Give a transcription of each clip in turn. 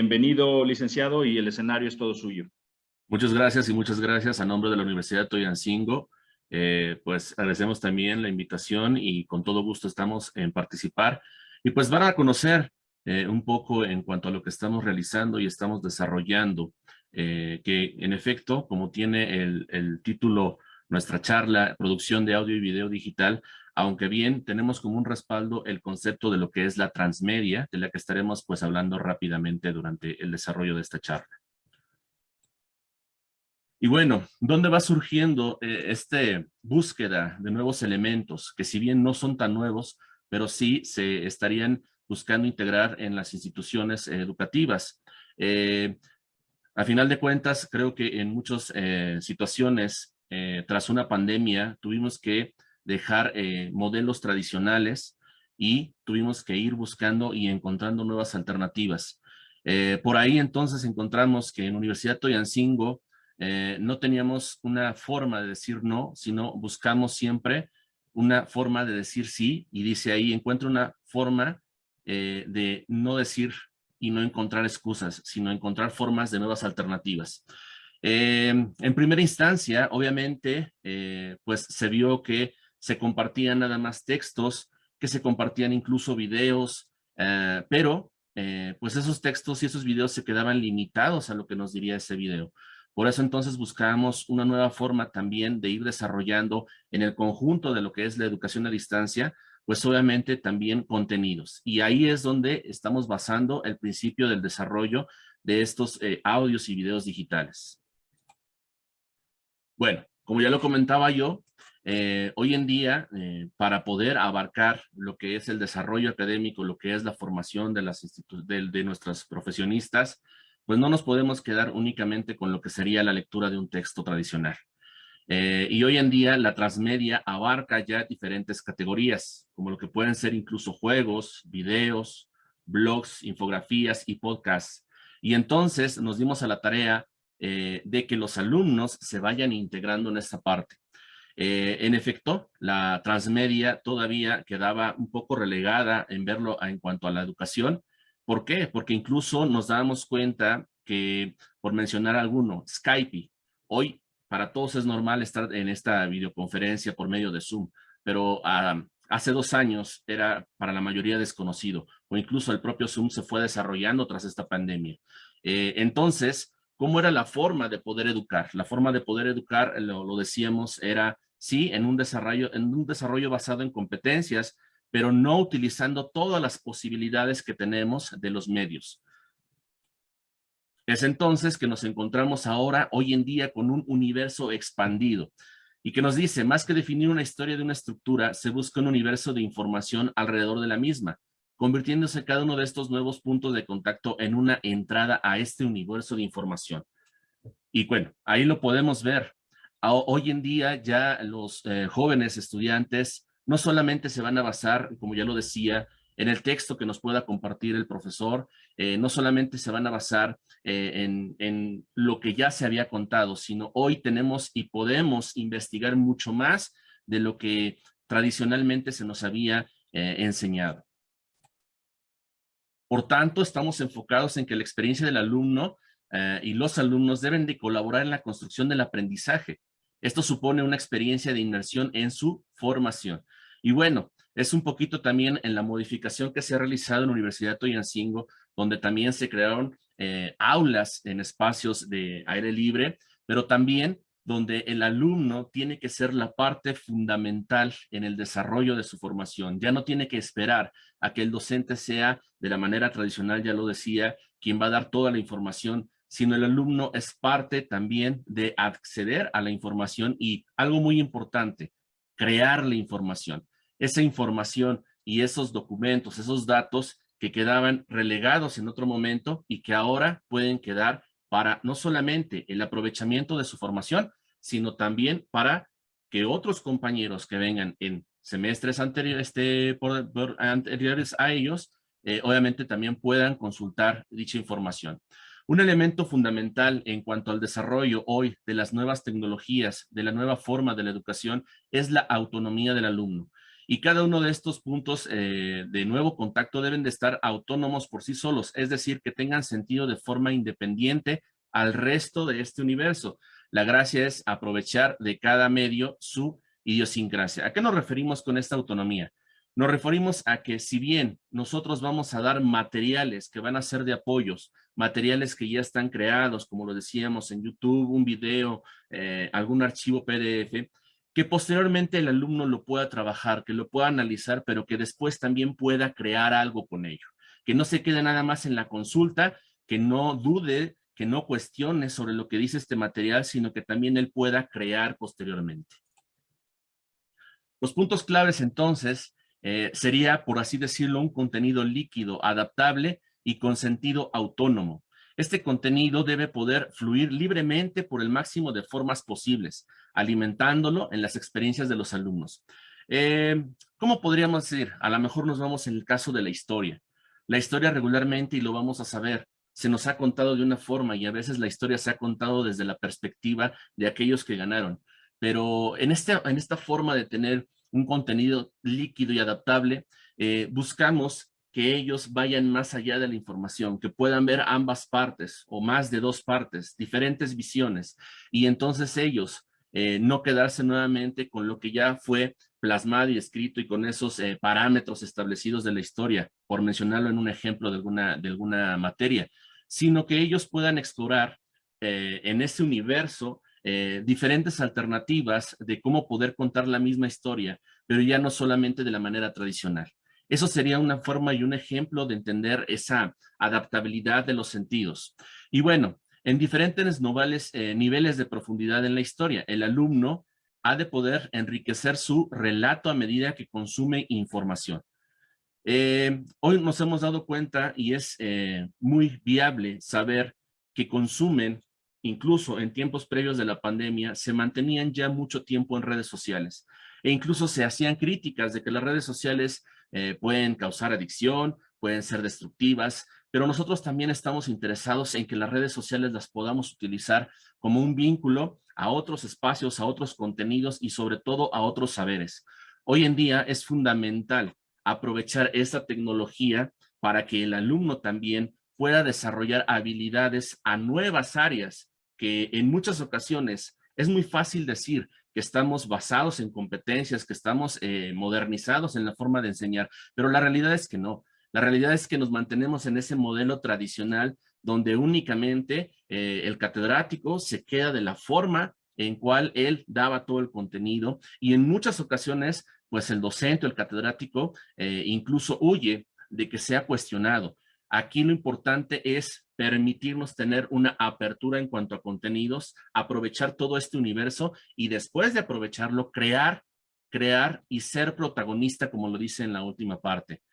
Bienvenido, licenciado, y el escenario es todo suyo. Muchas gracias y muchas gracias a nombre de la Universidad de Toyancingo. Pues agradecemos también la invitación y con todo gusto estamos en participar. Y pues van a conocer un poco en cuanto a lo que estamos realizando y estamos desarrollando, que en efecto, como tiene el título, nuestra charla, producción de audio y video digital, aunque bien tenemos como un respaldo el concepto de lo que es la transmedia, de la que estaremos pues hablando rápidamente durante el desarrollo de esta charla. Y bueno, ¿dónde va surgiendo esta búsqueda de nuevos elementos que si bien no son tan nuevos, pero sí se estarían buscando integrar en las instituciones educativas? A final de cuentas, creo que en muchas situaciones, tras una pandemia, tuvimos que dejar modelos tradicionales y tuvimos que ir buscando y encontrando nuevas alternativas. Por ahí entonces encontramos que en Universidad Toyancingo no teníamos una forma de decir no, sino buscamos siempre una forma de decir sí, y dice ahí, encuentro una forma de no decir y no encontrar excusas, sino encontrar formas de nuevas alternativas. En primera instancia, obviamente, pues se vio que se compartían nada más textos, que se compartían incluso videos, pero pues esos textos y esos videos se quedaban limitados a lo que nos diría ese video. Por eso entonces buscamos una nueva forma también de ir desarrollando en el conjunto de lo que es la educación a distancia, pues obviamente también contenidos. Y ahí es donde estamos basando el principio del desarrollo de estos audios y videos digitales. Bueno, como ya lo comentaba yo, hoy en día, para poder abarcar lo que es el desarrollo académico, lo que es la formación de nuestros profesionistas, pues no nos podemos quedar únicamente con lo que sería la lectura de un texto tradicional. Y hoy en día la transmedia abarca ya diferentes categorías, como lo que pueden ser incluso juegos, videos, blogs, infografías y podcasts. Y entonces nos dimos a la tarea de que los alumnos se vayan integrando en esta parte. En efecto, la transmedia todavía quedaba un poco relegada en verlo en cuanto a la educación. ¿Por qué? Porque incluso nos dábamos cuenta que, por mencionar alguno, Skype, hoy para todos es normal estar en esta videoconferencia por medio de Zoom, pero hace 2 años era para la mayoría desconocido, o incluso el propio Zoom se fue desarrollando tras esta pandemia. Entonces, ¿cómo era la forma de poder educar? La forma de poder educar, lo decíamos, era sí, en un desarrollo basado en competencias, pero no utilizando todas las posibilidades que tenemos de los medios. Es entonces que nos encontramos ahora, hoy en día, con un universo expandido y que nos dice, más que definir una historia de una estructura, se busca un universo de información alrededor de la misma, convirtiéndose cada uno de estos nuevos puntos de contacto en una entrada a este universo de información. Y bueno, ahí lo podemos ver. Hoy en día ya los jóvenes estudiantes no solamente se van a basar, como ya lo decía, en el texto que nos pueda compartir el profesor, no solamente se van a basar en lo que ya se había contado, sino hoy tenemos y podemos investigar mucho más de lo que tradicionalmente se nos había enseñado. Por tanto, estamos enfocados en que la experiencia del alumno y los alumnos deben de colaborar en la construcción del aprendizaje. Esto supone una experiencia de inmersión en su formación. Y bueno, es un poquito también en la modificación que se ha realizado en la Universidad de Toyancingo, donde también se crearon aulas en espacios de aire libre, pero también donde el alumno tiene que ser la parte fundamental en el desarrollo de su formación. Ya no tiene que esperar a que el docente sea, de la manera tradicional, ya lo decía, quien va a dar toda la información, sino el alumno es parte también de acceder a la información y algo muy importante, crear la información. Esa información y esos documentos, esos datos que quedaban relegados en otro momento y que ahora pueden quedar para no solamente el aprovechamiento de su formación, sino también para que otros compañeros que vengan en semestres anteriores, anteriores a ellos, obviamente también puedan consultar dicha información. Un elemento fundamental en cuanto al desarrollo hoy de las nuevas tecnologías, de la nueva forma de la educación, es la autonomía del alumno. Y cada uno de estos puntos de nuevo contacto deben de estar autónomos por sí solos, es decir, que tengan sentido de forma independiente al resto de este universo. La gracia es aprovechar de cada medio su idiosincrasia. ¿A qué nos referimos con esta autonomía? Nos referimos a que si bien nosotros vamos a dar materiales que van a ser de apoyos, materiales que ya están creados, como lo decíamos en YouTube, un video, algún archivo PDF, que posteriormente el alumno lo pueda trabajar, que lo pueda analizar, pero que después también pueda crear algo con ello. Que no se quede nada más en la consulta, que no dude, que no cuestione sobre lo que dice este material, sino que también él pueda crear posteriormente. Los puntos claves entonces sería, por así decirlo, un contenido líquido, adaptable y con sentido autónomo. Este contenido debe poder fluir libremente por el máximo de formas posibles, alimentándolo en las experiencias de los alumnos. ¿Cómo podríamos decir? A lo mejor nos vamos en el caso de la historia. La historia regularmente, y lo vamos a saber, se nos ha contado de una forma y a veces la historia se ha contado desde la perspectiva de aquellos que ganaron. Pero en esta forma de tener un contenido líquido y adaptable, buscamos que ellos vayan más allá de la información, que puedan ver ambas partes o más de dos partes, diferentes visiones, y entonces ellos no quedarse nuevamente con lo que ya fue plasmado y escrito y con esos parámetros establecidos de la historia, por mencionarlo en un ejemplo de alguna materia, sino que ellos puedan explorar en ese universo diferentes alternativas de cómo poder contar la misma historia, pero ya no solamente de la manera tradicional. Eso sería una forma y un ejemplo de entender esa adaptabilidad de los sentidos. Y bueno, en diferentes niveles de profundidad en la historia, el alumno ha de poder enriquecer su relato a medida que consume información. Hoy nos hemos dado cuenta y es muy viable saber que consumen, incluso en tiempos previos de la pandemia, se mantenían ya mucho tiempo en redes sociales e incluso se hacían críticas de que las redes sociales pueden causar adicción, pueden ser destructivas, pero nosotros también estamos interesados en que las redes sociales las podamos utilizar como un vínculo a otros espacios, a otros contenidos y sobre todo a otros saberes. Hoy en día es fundamental aprovechar esta tecnología para que el alumno también pueda desarrollar habilidades a nuevas áreas que en muchas ocasiones es muy fácil decir que estamos basados en competencias, que estamos modernizados en la forma de enseñar, pero la realidad es que no. La realidad es que nos mantenemos en ese modelo tradicional donde únicamente el catedrático se queda de la forma en cual él daba todo el contenido y en muchas ocasiones pues el docente o el catedrático incluso huye de que sea cuestionado. Aquí lo importante es permitirnos tener una apertura en cuanto a contenidos, aprovechar todo este universo y después de aprovecharlo, crear y ser protagonista, como lo dice en la última parte.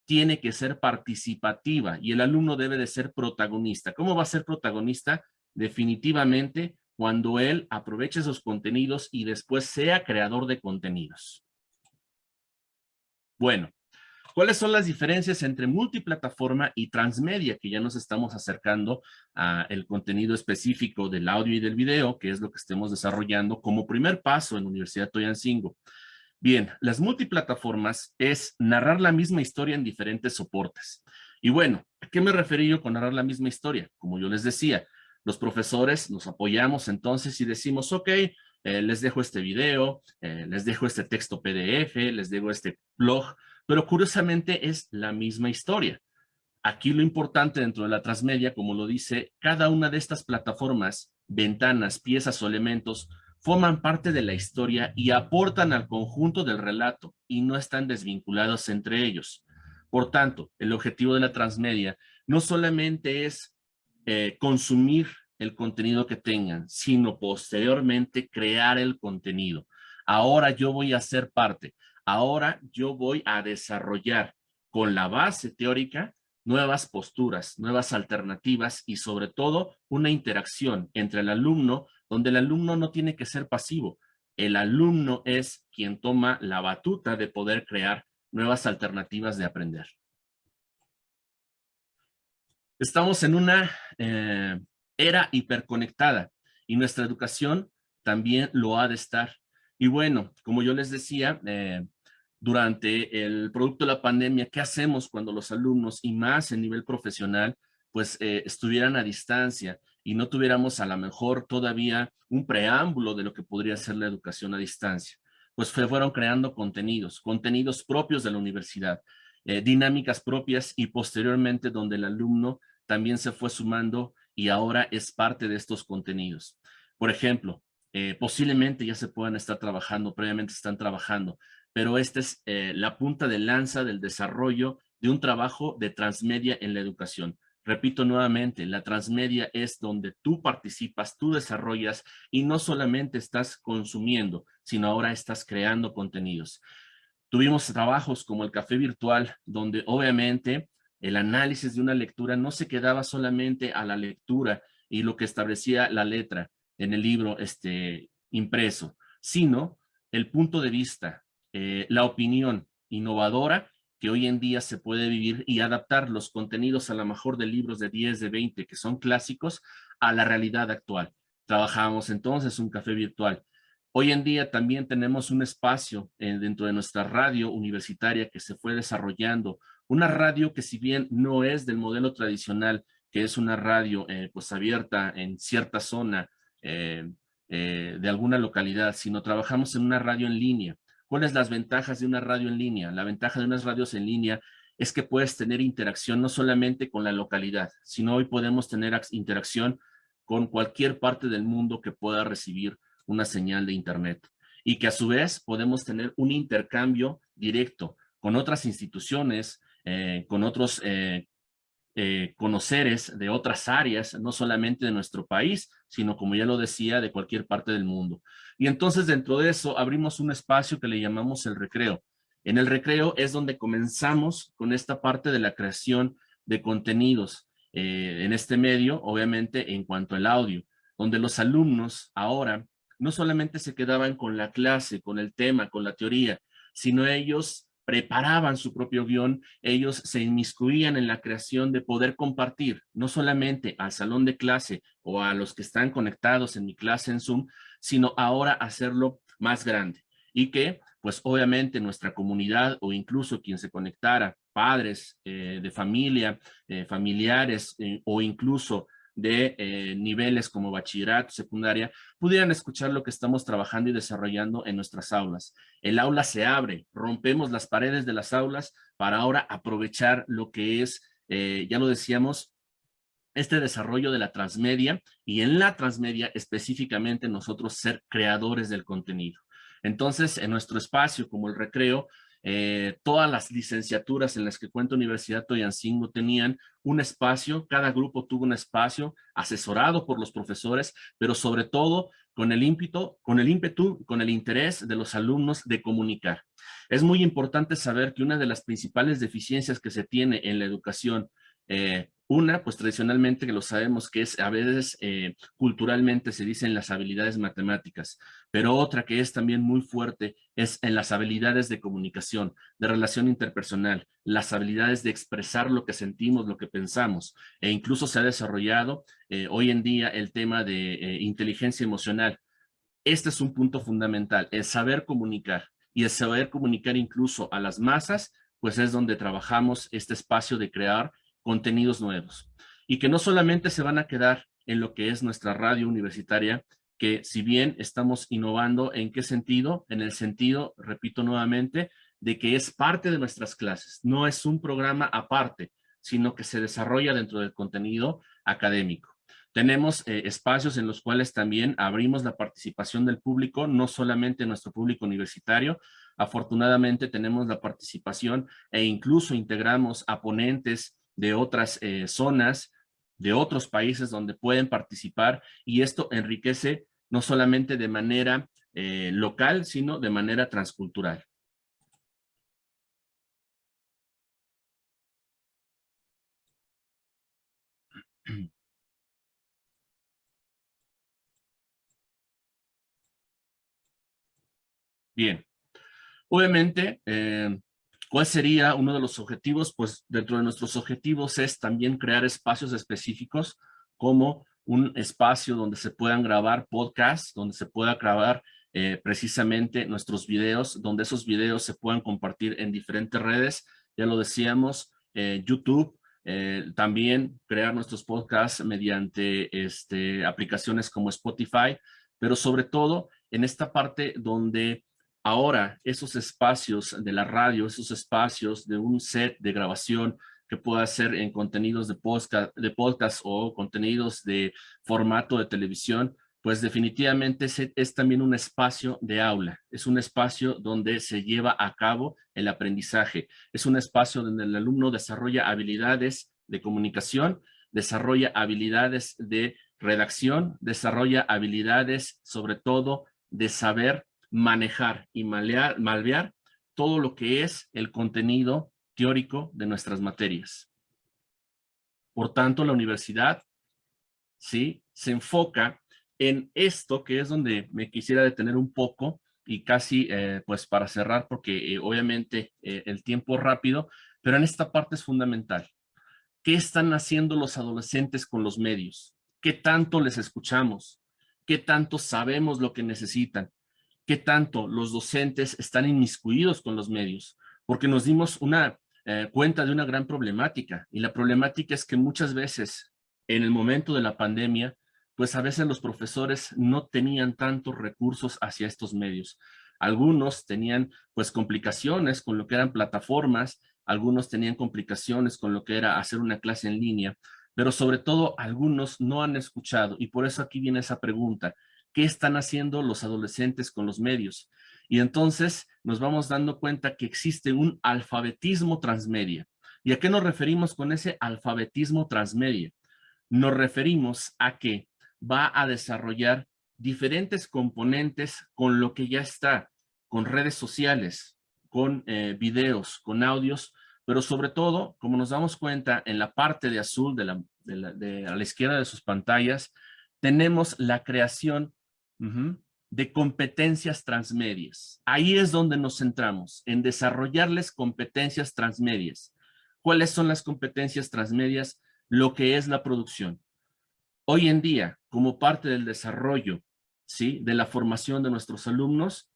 Tiene que ser participativa y el alumno debe de ser protagonista. ¿Cómo va a ser protagonista? Definitivamente cuando él aproveche esos contenidos y después sea creador de contenidos. Bueno, ¿cuáles son las diferencias entre multiplataforma y transmedia? Que ya nos estamos acercando al contenido específico del audio y del video, que es lo que estemos desarrollando como primer paso en Universidad Toyancingo. Bien, las multiplataformas es narrar la misma historia en diferentes soportes. Y bueno, ¿a qué me referí yo con narrar la misma historia? Como yo les decía, los profesores nos apoyamos entonces y decimos, ok, les dejo este video, les dejo este texto PDF, les dejo este blog, pero curiosamente es la misma historia. Aquí lo importante dentro de la transmedia, como lo dice, cada una de estas plataformas, ventanas, piezas o elementos forman parte de la historia y aportan al conjunto del relato y no están desvinculados entre ellos. Por tanto, el objetivo de la transmedia no solamente es consumir el contenido que tengan, sino posteriormente crear el contenido. Ahora yo voy a ser parte, ahora yo voy a desarrollar con la base teórica nuevas posturas, nuevas alternativas y sobre todo una interacción entre el alumno donde el alumno no tiene que ser pasivo. El alumno es quien toma la batuta de poder crear nuevas alternativas de aprender. Estamos en una era hiperconectada y nuestra educación también lo ha de estar. Y bueno, como yo les decía, durante el producto de la pandemia, ¿qué hacemos cuando los alumnos, y más en nivel profesional, pues estuvieran a distancia y no tuviéramos a lo mejor todavía un preámbulo de lo que podría ser la educación a distancia? Pues fueron creando contenidos propios de la universidad, dinámicas propias, y posteriormente donde el alumno también se fue sumando y ahora es parte de estos contenidos. Por ejemplo, posiblemente ya se puedan estar trabajando, previamente están trabajando, pero esta es la punta de lanza del desarrollo de un trabajo de transmedia en la educación. Repito nuevamente, la transmedia es donde tú participas, tú desarrollas y no solamente estás consumiendo, sino ahora estás creando contenidos. Tuvimos trabajos como el café virtual, donde obviamente el análisis de una lectura no se quedaba solamente a la lectura y lo que establecía la letra en el libro impreso, sino el punto de vista, la opinión innovadora que hoy en día se puede vivir y adaptar los contenidos a lo mejor de libros de 10, de 20, que son clásicos, a la realidad actual. Trabajamos entonces un café virtual. Hoy en día también tenemos un espacio dentro de nuestra radio universitaria que se fue desarrollando, una radio que si bien no es del modelo tradicional, que es una radio pues abierta en cierta zona de alguna localidad, sino trabajamos en una radio en línea. ¿Cuáles las ventajas de una radio en línea? La ventaja de unas radios en línea es que puedes tener interacción no solamente con la localidad, sino hoy podemos tener interacción con cualquier parte del mundo que pueda recibir una señal de internet, y que a su vez podemos tener un intercambio directo con otras instituciones, con otros conoceres de otras áreas, no solamente de nuestro país, sino como ya lo decía, de cualquier parte del mundo. Y entonces dentro de eso abrimos un espacio que le llamamos el recreo. En el recreo es donde comenzamos con esta parte de la creación de contenidos en este medio, obviamente en cuanto al audio, donde los alumnos ahora no solamente se quedaban con la clase, con el tema, con la teoría, sino ellos preparaban su propio guión, ellos se inmiscuían en la creación de poder compartir, no solamente al salón de clase o a los que están conectados en mi clase en Zoom, sino ahora hacerlo más grande. Y que, pues obviamente nuestra comunidad o incluso quien se conectara, padres de familia, familiares o incluso de niveles como bachillerato, secundaria, pudieran escuchar lo que estamos trabajando y desarrollando en nuestras aulas. El aula se abre, rompemos las paredes de las aulas para ahora aprovechar lo que es, ya lo decíamos, este desarrollo de la transmedia, y en la transmedia específicamente nosotros ser creadores del contenido. Entonces, en nuestro espacio como el recreo, todas las licenciaturas en las que cuenta Universidad Toyancingo tenían un espacio, cada grupo tuvo un espacio asesorado por los profesores, pero sobre todo con el ímpetu, con el interés de los alumnos de comunicar. Es muy importante saber que una de las principales deficiencias que se tiene en la educación, una, pues tradicionalmente que lo sabemos que es a veces culturalmente se dicen las habilidades matemáticas, pero otra que es también muy fuerte es en las habilidades de comunicación, de relación interpersonal, las habilidades de expresar lo que sentimos, lo que pensamos, e incluso se ha desarrollado hoy en día el tema de inteligencia emocional. Este es un punto fundamental, el saber comunicar, y el saber comunicar incluso a las masas, pues es donde trabajamos este espacio de crear contenidos nuevos, y que no solamente se van a quedar en lo que es nuestra radio universitaria, que si bien estamos innovando, ¿en qué sentido? En el sentido, repito nuevamente, de que es parte de nuestras clases, no es un programa aparte, sino que se desarrolla dentro del contenido académico. Tenemos espacios en los cuales también abrimos la participación del público, no solamente nuestro público universitario. Afortunadamente tenemos la participación e incluso integramos a ponentes de otras zonas, de otros países donde pueden participar, y esto enriquece no solamente de manera local, sino de manera transcultural. Bien, obviamente, ¿cuál sería uno de los objetivos? Pues dentro de nuestros objetivos es también crear espacios específicos, como un espacio donde se puedan grabar podcasts, donde se pueda grabar precisamente nuestros videos, donde esos videos se puedan compartir en diferentes redes. Ya lo decíamos, YouTube, también crear nuestros podcasts mediante aplicaciones como Spotify, pero sobre todo en esta parte donde ahora esos espacios de la radio, esos espacios de un set de grabación que pueda ser en contenidos de podcast o contenidos de formato de televisión, pues definitivamente es también un espacio de aula, es un espacio donde se lleva a cabo el aprendizaje, es un espacio donde el alumno desarrolla habilidades de comunicación, desarrolla habilidades de redacción, desarrolla habilidades sobre todo de saber manejar y malvear todo lo que es el contenido teórico de nuestras materias. Por tanto, la universidad, ¿sí?, se enfoca en esto, que es donde me quisiera detener un poco y casi pues para cerrar, porque obviamente el tiempo es rápido, pero en esta parte es fundamental. ¿Qué están haciendo los adolescentes con los medios? ¿Qué tanto les escuchamos? ¿Qué tanto sabemos lo que necesitan? ¿Qué tanto los docentes están inmiscuidos con los medios? Porque nos dimos una cuenta de una gran problemática, y la problemática es que muchas veces en el momento de la pandemia, pues a veces los profesores no tenían tantos recursos hacia estos medios. Algunos tenían pues complicaciones con lo que eran plataformas, algunos tenían complicaciones con lo que era hacer una clase en línea, pero sobre todo algunos no han escuchado, y por eso aquí viene esa pregunta: ¿qué están haciendo los adolescentes con los medios? Y entonces nos vamos dando cuenta que existe un alfabetismo transmedia. ¿Y a qué nos referimos con ese alfabetismo transmedia? Nos referimos a que va a desarrollar diferentes componentes con lo que ya está, con redes sociales, con videos, con audios, pero sobre todo, como nos damos cuenta, en la parte de azul de a la izquierda de sus pantallas, tenemos la creación de competencias transmedias. Ahí es donde nos centramos, en desarrollarles competencias transmedias. ¿Cuáles son las competencias transmedias? Lo que es la producción. Hoy en día, como parte del desarrollo, ¿sí?, de la formación de nuestros alumnos,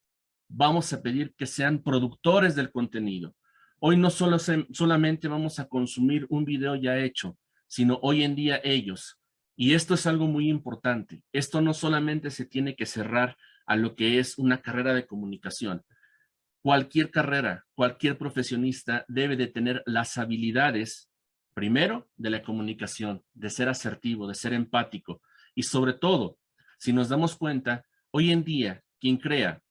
vamos a pedir que sean productores del contenido. Hoy no solamente vamos a consumir un video ya hecho, sino hoy en día ellos. Y esto es algo muy importante. Esto no solamente se tiene que cerrar a lo que es una carrera de comunicación. Cualquier carrera, cualquier profesionista debe de tener las habilidades, primero, de la comunicación, de ser asertivo, de ser empático, y sobre todo, si nos damos cuenta, hoy en día, quien crea,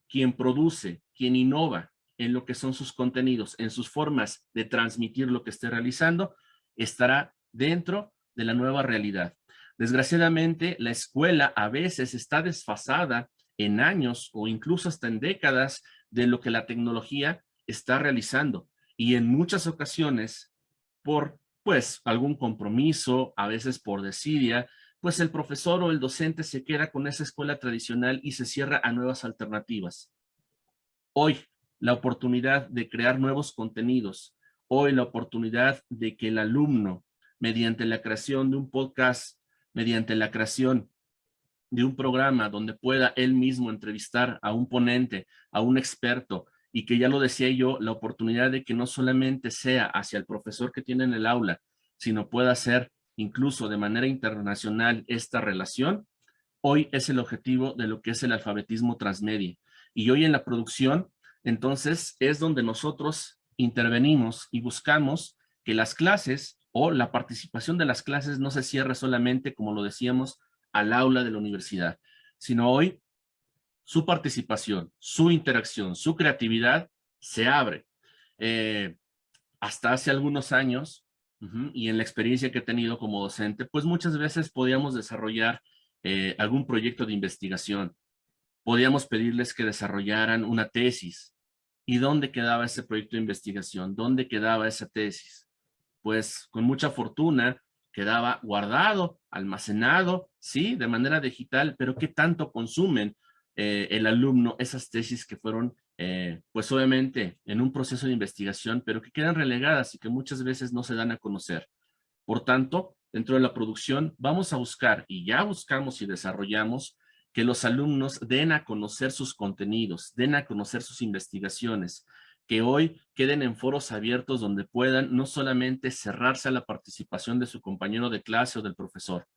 quien produce, quien innova en lo que son sus contenidos, en sus formas de transmitir lo que esté realizando, estará dentro de la nueva realidad. Desgraciadamente, la escuela a veces está desfasada en años o incluso hasta en décadas de lo que la tecnología está realizando, y en muchas ocasiones, por pues algún compromiso, a veces por desidia, pues el profesor o el docente se queda con esa escuela tradicional y se cierra a nuevas alternativas. Hoy, la oportunidad de crear nuevos contenidos, hoy la oportunidad de que el alumno, mediante la creación de un podcast, mediante la creación de un programa donde pueda él mismo entrevistar a un ponente, a un experto, y que ya lo decía yo, la oportunidad de que no solamente sea hacia el profesor que tiene en el aula, sino pueda ser incluso de manera internacional esta relación, hoy es el objetivo de lo que es el alfabetismo transmedia. Y hoy en la producción, entonces, es donde nosotros intervenimos y buscamos que las clases o la participación de las clases no se cierre solamente, como lo decíamos, al aula de la universidad, sino hoy su participación, su interacción, su creatividad se abre. Hasta hace algunos años, y en la experiencia que he tenido como docente, pues muchas veces podíamos desarrollar algún proyecto de investigación. Podíamos pedirles que desarrollaran una tesis. ¿Y dónde quedaba ese proyecto de investigación? ¿Dónde quedaba esa tesis? Pues con mucha fortuna quedaba guardado, almacenado, sí, de manera digital, pero ¿qué tanto consumen el alumno esas tesis que fueron, pues obviamente, en un proceso de investigación, pero que quedan relegadas y que muchas veces no se dan a conocer? Por tanto, dentro de la producción vamos a buscar, y ya buscamos y desarrollamos, que los alumnos den a conocer sus contenidos, den a conocer sus investigaciones, que hoy queden en foros abiertos donde puedan no solamente cerrarse a la participación de su compañero de clase o del profesor,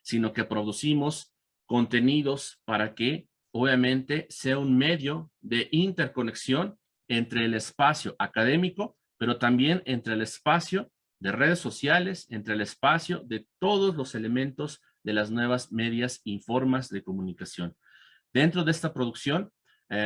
sino que producimos contenidos para que obviamente sea un medio de interconexión entre el espacio académico, pero también entre el espacio de redes sociales, entre el espacio de todos los elementos de las nuevas medias y formas de comunicación. Dentro de esta producción,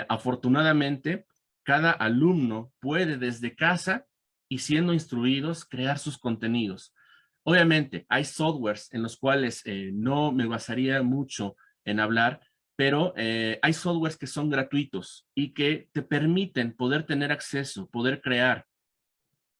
afortunadamente, cada alumno puede desde casa y siendo instruidos crear sus contenidos. Obviamente, hay softwares en los cuales no me basaría mucho en hablar, pero hay softwares que son gratuitos y que te permiten poder tener acceso, poder crear.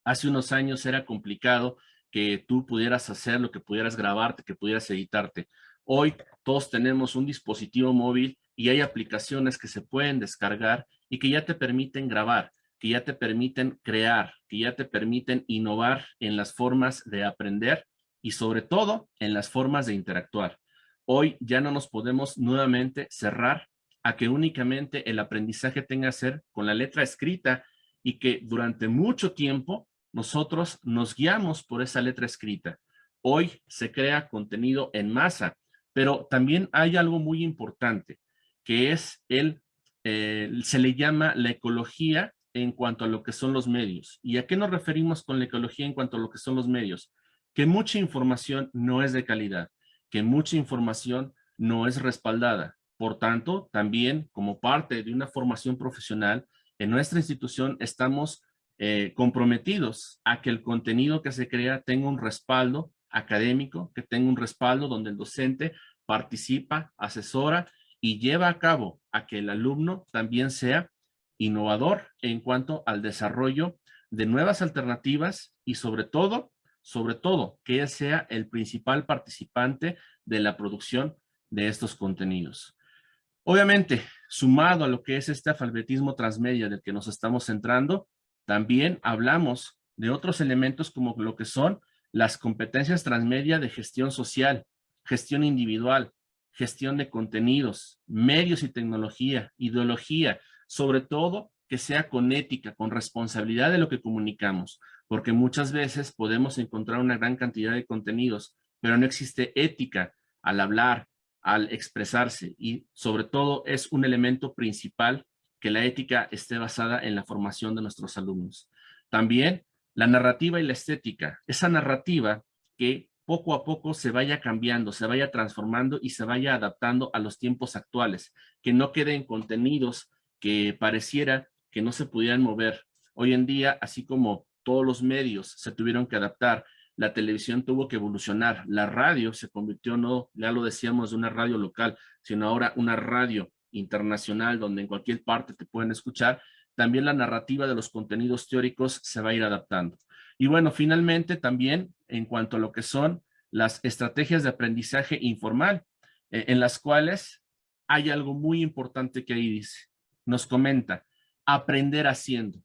Hace unos años era complicado que tú pudieras hacer lo que pudieras grabarte, que pudieras editarte. Hoy todos tenemos un dispositivo móvil y hay aplicaciones que se pueden descargar y que ya te permiten grabar, que ya te permiten crear, que ya te permiten innovar en las formas de aprender y sobre todo en las formas de interactuar. Hoy ya no nos podemos nuevamente cerrar a que únicamente el aprendizaje tenga que ser con la letra escrita y que durante mucho tiempo nosotros nos guiamos por esa letra escrita. Hoy se crea contenido en masa, pero también hay algo muy importante, que es se le llama la ecología en cuanto a lo que son los medios. ¿Y a qué nos referimos con la ecología en cuanto a lo que son los medios? Que mucha información no es de calidad, que mucha información no es respaldada. Por tanto, también como parte de una formación profesional, en nuestra institución estamos comprometidos a que el contenido que se crea tenga un respaldo académico, que tenga un respaldo donde el docente participa, asesora y lleva a cabo a que el alumno también sea innovador en cuanto al desarrollo de nuevas alternativas y sobre todo, que él sea el principal participante de la producción de estos contenidos. Obviamente, sumado a lo que es este alfabetismo transmedia del que nos estamos centrando, también hablamos de otros elementos como lo que son las competencias transmedia de gestión social, gestión individual, gestión de contenidos, medios y tecnología, ideología, sobre todo que sea con ética, con responsabilidad de lo que comunicamos, porque muchas veces podemos encontrar una gran cantidad de contenidos, pero no existe ética al hablar, al expresarse y sobre todo es un elemento principal que la ética esté basada en la formación de nuestros alumnos. También la narrativa y la estética, esa narrativa que poco a poco se vaya cambiando, se vaya transformando y se vaya adaptando a los tiempos actuales, que no queden contenidos que pareciera que no se pudieran mover. Hoy en día, así como todos los medios se tuvieron que adaptar, la televisión tuvo que evolucionar, la radio se convirtió, no, ya lo decíamos, de una radio local, sino ahora una radio internacional donde en cualquier parte te pueden escuchar. También la narrativa de los contenidos teóricos se va a ir adaptando. Y bueno, finalmente también en cuanto a lo que son las estrategias de aprendizaje informal, en las cuales hay algo muy importante que ahí dice, nos comenta, aprender haciendo.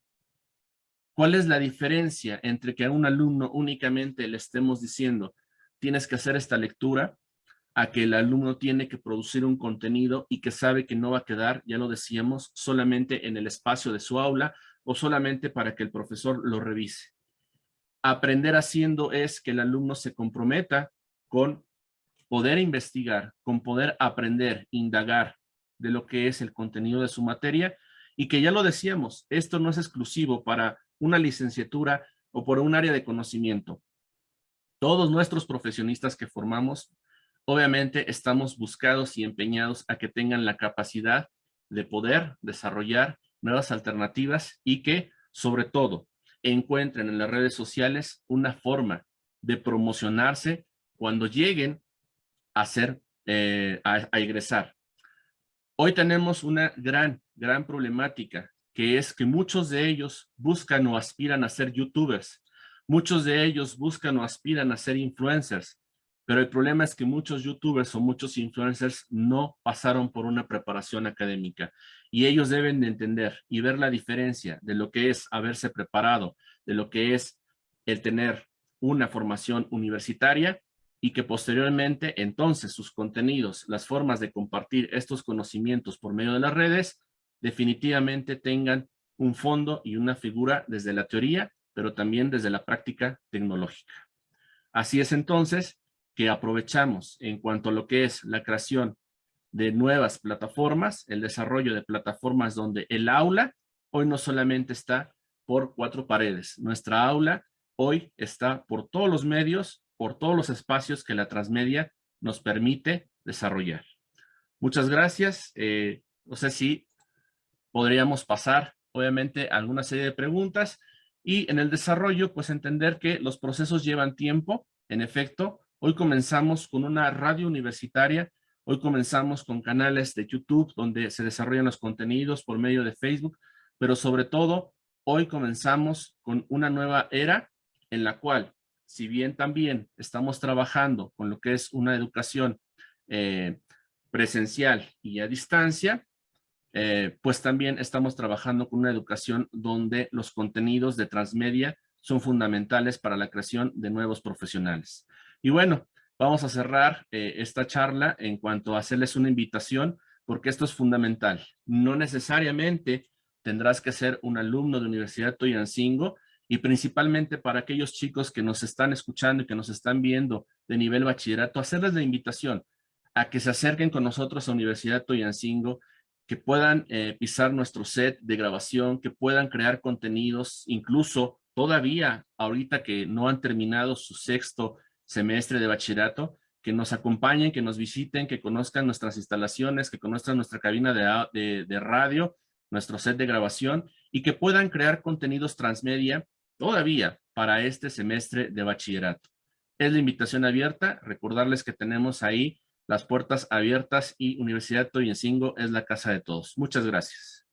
¿Cuál es la diferencia entre que a un alumno únicamente le estemos diciendo, tienes que hacer esta lectura, a que el alumno tiene que producir un contenido y que sabe que no va a quedar, ya lo decíamos, solamente en el espacio de su aula o solamente para que el profesor lo revise? Aprender haciendo es que el alumno se comprometa con poder investigar, con poder aprender, indagar de lo que es el contenido de su materia y que ya lo decíamos, esto no es exclusivo para una licenciatura o por un área de conocimiento. Todos nuestros profesionistas que formamos, obviamente estamos buscados y empeñados a que tengan la capacidad de poder desarrollar nuevas alternativas y que, sobre todo, encuentren en las redes sociales una forma de promocionarse cuando lleguen a a egresar. Hoy tenemos una gran problemática, que es que muchos de ellos buscan o aspiran a ser youtubers, muchos de ellos buscan o aspiran a ser influencers, pero el problema es que muchos youtubers o muchos influencers no pasaron por una preparación académica y ellos deben de entender y ver la diferencia de lo que es haberse preparado, de lo que es el tener una formación universitaria y que posteriormente entonces sus contenidos, las formas de compartir estos conocimientos por medio de las redes, definitivamente tengan un fondo y una figura desde la teoría, pero también desde la práctica tecnológica. Así es entonces que aprovechamos en cuanto a lo que es la creación de nuevas plataformas, el desarrollo de plataformas donde el aula hoy no solamente está por cuatro paredes, nuestra aula hoy está por todos los medios, por todos los espacios que la transmedia nos permite desarrollar. Muchas gracias. No sé si podríamos pasar, obviamente, a alguna serie de preguntas y en el desarrollo, pues entender que los procesos llevan tiempo. En efecto, hoy comenzamos con una radio universitaria, hoy comenzamos con canales de YouTube donde se desarrollan los contenidos por medio de Facebook, pero sobre todo, hoy comenzamos con una nueva era en la cual, si bien también estamos trabajando con lo que es una educación presencial y a distancia, pues también estamos trabajando con una educación donde los contenidos de transmedia son fundamentales para la creación de nuevos profesionales. Y bueno, vamos a cerrar esta charla en cuanto a hacerles una invitación, porque esto es fundamental. No necesariamente tendrás que ser un alumno de Universidad Toyancingo, y principalmente para aquellos chicos que nos están escuchando y que nos están viendo de nivel bachillerato, hacerles la invitación a que se acerquen con nosotros a Universidad Toyancingo, que puedan pisar nuestro set de grabación, que puedan crear contenidos, incluso todavía ahorita que no han terminado su sexto semestre de bachillerato, que nos acompañen, que nos visiten, que conozcan nuestras instalaciones, que conozcan nuestra cabina de radio, nuestro set de grabación y que puedan crear contenidos transmedia todavía para este semestre de bachillerato. Es la invitación abierta, recordarles que tenemos ahí las puertas abiertas y Universidad Toyancingo es la casa de todos. Muchas gracias.